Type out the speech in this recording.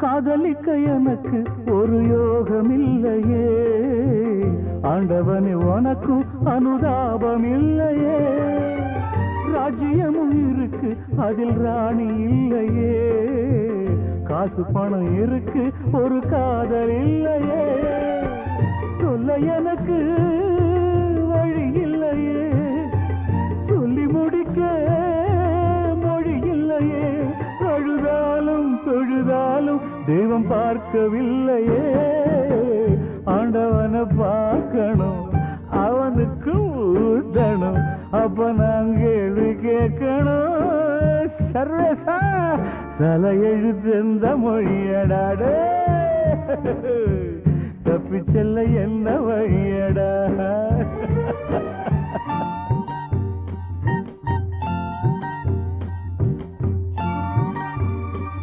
காதலிக்க எனக்கு ஒரு யோகம் இல்லையே, ஆண்டவனே உனக்கும் அனுதாபம் இல்லையே. ராஜ்யமும் இருக்கு அதில் ராணி இல்லையே, காசு பணம் இருக்கு ஒரு காதல் இல்லையே. சொல்ல எனக்கு வழி இல்லையே, சொல்லி முடிக்க மொழி இல்லையே. அழுதாலும் தொழுதாலும் தெய்வம் பார்க்கவில்லையே, ஆண்டவனை பார்க்கணும் அவனுக்கு ஊட்டணும், அப்ப நான் கேள்வி கேட்கணும். சர்வேசா தலையெழுத்து எந்த மொழியடாடே, தப்பி செல்ல என்ன வழியடா.